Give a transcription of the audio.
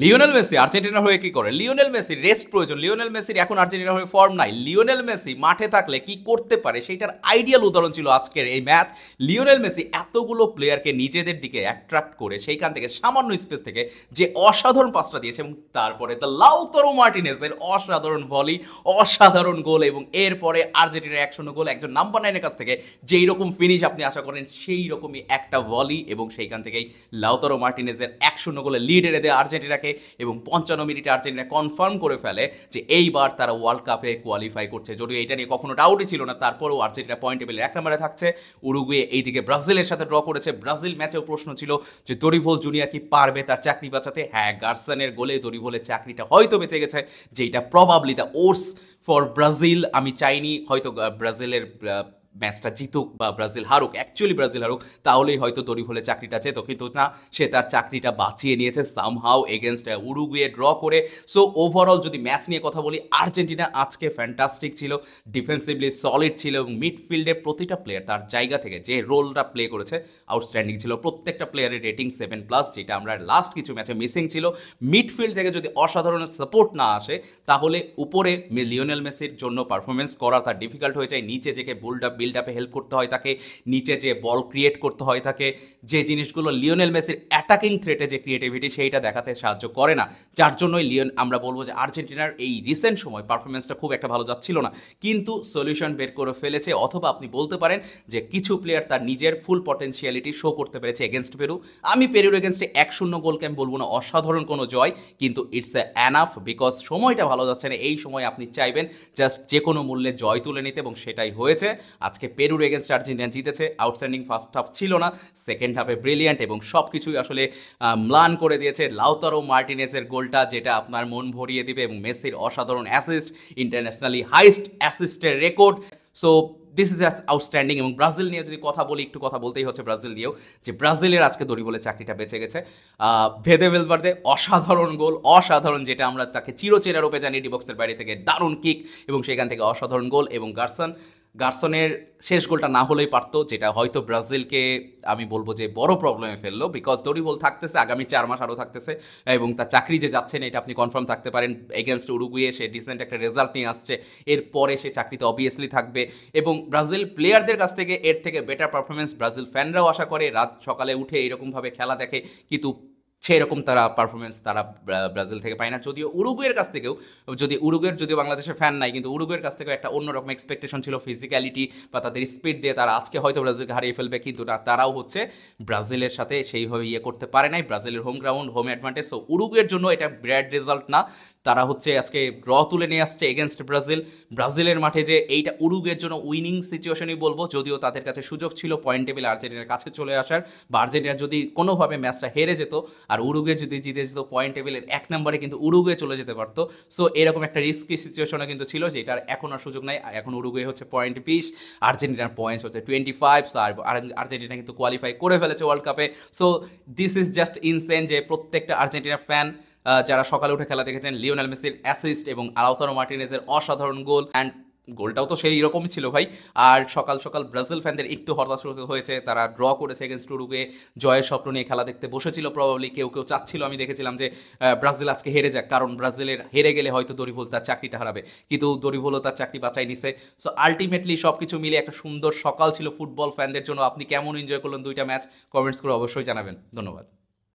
Lionel Messi আর্জেন্টিনার হয়ে কি করে? লিওনেল মেসির রেস্ট প্রয়োজন। লিওনেল মেসির এখন আর্জেন্টিনার হয়ে ফর্ম নাই। লিওনেল মেসি মাঠে থাকলে কি করতে পারে সেইটার আইডিয়াল উদাহরণ ছিল আজকের এই ম্যাচ। লিওনেল মেসি এতগুলো প্লেয়ারকে নিজেদের দিকে অ্যাট্রাক্ট করে সেইখান থেকে সামান্য স্পেস থেকে যে অসাধারণ পাসটা দিয়েছে, এবং তারপরে দ্য লাউতারো মার্টিনেজের অসাধারণ ভলি, অসাধারণ গোল, এবং এরপরে আর্জেন্টিনার 1-0 গোল একজন নাম্বার 9-এর কাছ থেকে যেই রকম ফিনিশ আপনি আশা করেন সেই রকমই একটা ভলি, এবং সেইখান থেকেই লাউতারো মার্টিনেজের 1-0 গোলে লিড এনে দেয় আর্জেন্টিনাকে, এবং 55 মিনিটে আর্জেন্টিনা কনফার্ম করে ফেলে যে এইবার তারা ওয়ার্ল্ড কাপে কোয়ালিফাই করছে। যদিও এটা নিয়ে কখনো ডাউটই ছিল না, তারপরেও আর্জেন্টিনা পয়েন্ট টেবিলের 1 নম্বরে থাকছে। উরুগুয়ে এইদিকে ব্রাজিলের সাথে ড্র করেছে। ব্রাজিল ম্যাচেও প্রশ্ন ছিল যে দরিভোল জুনিয়র কি পারবে তার চাকরি বাঁচাতে? হ্যাঁ, গার্সনের গোলে দরিভোলের চাকরিটা হয়তো বেঁচে গেছে, যেটা probably the worse for Brazil. আমি চাইনি হয়তো ব্রাজিলের ম্যাচটা জিতুক বা ব্রাজিল হারুক, অ্যাকচুয়ালি ব্রাজিল হারুক, তাহলেই হয়তো দরিভোলের চাকরিটা যেত, কিন্তু না, সে তার চাকরিটা বাঁচিয়ে নিয়েছে সামহাউ এগেনস্ট উরুগুয়ে ড্র করে। সো ওভারঅল যদি ম্যাচ নিয়ে কথা বলি, আর্জেন্টিনা আজকে ফ্যান্টাস্টিক ছিল, ডিফেন্সিভলি সলিড ছিল, এবং মিডফিল্ডের প্রতিটা প্লেয়ার তার জায়গা থেকে যে রোলটা প্লে করেছে আউটস্ট্যান্ডিং ছিল। প্রত্যেকটা প্লেয়ারের রেটিং 7+, যেটা আমরা লাস্ট কিছু ম্যাচে মিসিং ছিল। মিডফিল্ড থেকে যদি অসাধারণ সাপোর্ট না আসে, তাহলে উপরে লিওনেল মেসির জন্য পারফরমেন্স করা তার ডিফিকাল্ট হয়ে যায়। নিচে যে বিল্ড আপে হেল্প করতে হয় তাকে, নিচে যে বল ক্রিয়েট করতে হয় তাকে, যে জিনিসগুলো লিওনেল মেসির অ্যাটাকিং থ্রেটে যে ক্রিয়েটিভিটি সেইটা দেখাতে সাহায্য করে না, যার জন্যই আমরা বলবো যে আর্জেন্টিনার এই রিসেন্ট সময় পারফরমেন্সটা খুব একটা ভালো যাচ্ছিল না, কিন্তু সলিউশন বের করে ফেলেছে। অথবা আপনি বলতে পারেন যে কিছু প্লেয়ার তার নিজের ফুল পটেনশিয়ালিটি শো করতে পেরেছে এগেনস্ট পেরু। আমি পেরুর এগেনস্টে 1-0 গোলকে আমি বলবো না অসাধারণ কোনো জয়, কিন্তু ইটস অ্যানাফ, বিকজ সময়টা ভালো যাচ্ছে না। এই সময় আপনি চাইবেন জাস্ট যে কোনো মূল্যে জয় তুলে নিতে, এবং সেটাই হয়েছে। আজকে পেরুর এগেনস্ট আর্জেন্টিনা জিতেছে। আউটস্ট্যান্ডিং ফার্স্ট হাফ ছিল না, সেকেন্ড হাফে ব্রিলিয়ান্ট, এবং সব কিছুই আসলে ম্লান করে দিয়েছে লাউতারো মার্টিনেজের গোলটা, যেটা আপনার মন ভরিয়ে দিবে, এবং মেসির অসাধারণ অ্যাসিস্ট, ইন্টারন্যাশনালি হাইস্ট অ্যাসিস্টের record. So this is just outstanding. এবং ব্রাজিল নিয়ে যদি কথা বলি, একটু কথা বলতেই হচ্ছে ব্রাজিল নিয়েও, যে ব্রাজিলের আজকে দরিভোলের চাকরিটা বেঁচে গেছে। ভেদে ভেলভার্দে অসাধারণ গোল, অসাধারণ, যেটা আমরা তাকে চিরচেনা রূপে জানি ডিবক্সের বাইরে থেকে, দারুণ কিক, এবং সেখান থেকে অসাধারণ গোল। এবং গার্সনের শেষ গোলটা না হলেই পারতো, যেটা হয়তো ব্রাজিলকে আমি বলবো যে বড় প্রবলেমে ফেললো, বিকজ দরিভোল থাকতেছে, আগামী 4 মাস আরও থাকতেছে, এবং তার চাকরি যে যাচ্ছে না এটা আপনি কনফার্ম থাকতে পারেন। এগেনস্ট উরুগুয়ে সে ডিসেন্ট একটা রেজাল্ট নিয়ে আসছে, এরপরে সে চাকরিতে অবভিয়াসলি থাকবে, এবং ব্রাজিল প্লেয়ারদের কাছ থেকে এর থেকে বেটার পারফরমেন্স ব্রাজিল ফ্যানরাও আশা করে। রাত সকালে উঠে এরকমভাবে খেলা দেখে, কিন্তু সেরকম তারা পারফরমেন্স তারা ব্রাজিল থেকে পায় না। যদিও উরুগুয়ের কাছ থেকেও, যদিও বাংলাদেশের ফ্যান নাই, কিন্তু উরুগুয়ের কাছ থেকেও একটা অন্যরকম এক্সপেকটেশন ছিল, ফিজিক্যালিটি বা তাদের স্পিড দিয়ে তারা আজকে হয়তো ব্রাজিলকে হারিয়ে ফেলবে, কিন্তু না, তারাও হচ্ছে ব্রাজিলের সাথে সেইভাবে করতে পারে নাই। ব্রাজিলের home ground, home advantage. So উরুগুয়ের জন্য এটা ব্যাড রেজাল্ট না, তারা হচ্ছে আজকে ড্র তুলে নিয়ে আসছে এগেনস্ট ব্রাজিলের মাঠে, যে এইটা উরুগুয়ের জন্য উইনিং সিচুয়েশনই বলবো। যদিও তাদের কাছে সুযোগ ছিল পয়েন্ট টেবিল আর্জেন্টিনার কাছে চলে আসার, বা আর্জেন্টিনা যদি কোনোভাবে ম্যাচটা হেরে যেত আর উরুগুয়ে যদি জিতে যেত পয়েন্ট টেবিলের 1 নম্বরে, কিন্তু উরুগুয়ে চলে যেতে পারতো। সো এরকম একটা রিস্কি সিচুয়েশনও কিন্তু ছিল, যেটার এখন আর সুযোগ নাই। এখন উরুগুয়ে হচ্ছে পয়েন্ট 20, আর্জেন্টিনার পয়েন্টস হচ্ছে 25, আর আর্জেন্টিনা কিন্তু কোয়ালিফাই করে ফেলেছে ওয়ার্ল্ড কাপে। So this is just insane যে প্রত্যেকটা আর্জেন্টিনা ফ্যান যারা সকালে উঠে খেলা দেখেছেন, লিওনেল মেসির অ্যাসিস্ট এবং লাউতারো মার্টিনেজের অসাধারণ গোল, অ্যান্ড গোলটাও তো সেই রকমই ছিল ভাই। আর সকাল সকাল ব্রাজিল ফ্যানদের একটু হতাশ হয়েছে, তারা ড্র করেছে এগেনস্ট উরুগুয়ে, জয়ের স্বপ্ন নিয়ে খেলা দেখতে বসেছিল প্রবাবলি। কেউ চাচ্ছিল, আমি দেখেছিলাম যে ব্রাজিল আজকে হেরে যাক, কারণ ব্রাজিলের হেরে গেলে হয়তো দরিভোল তার চাকরিটা হারাবে, কিন্তু দরিভোলও তার চাকরি বাঁচাই নিছে। সো আলটিমেটলি সব কিছু মিলে একটা সুন্দর সকাল ছিল ফুটবল ফ্যানদের জন্য। আপনি কেমন এনজয় করলেন দুইটা ম্যাচ? কমেন্টস করে অবশ্যই জানাবেন। ধন্যবাদ।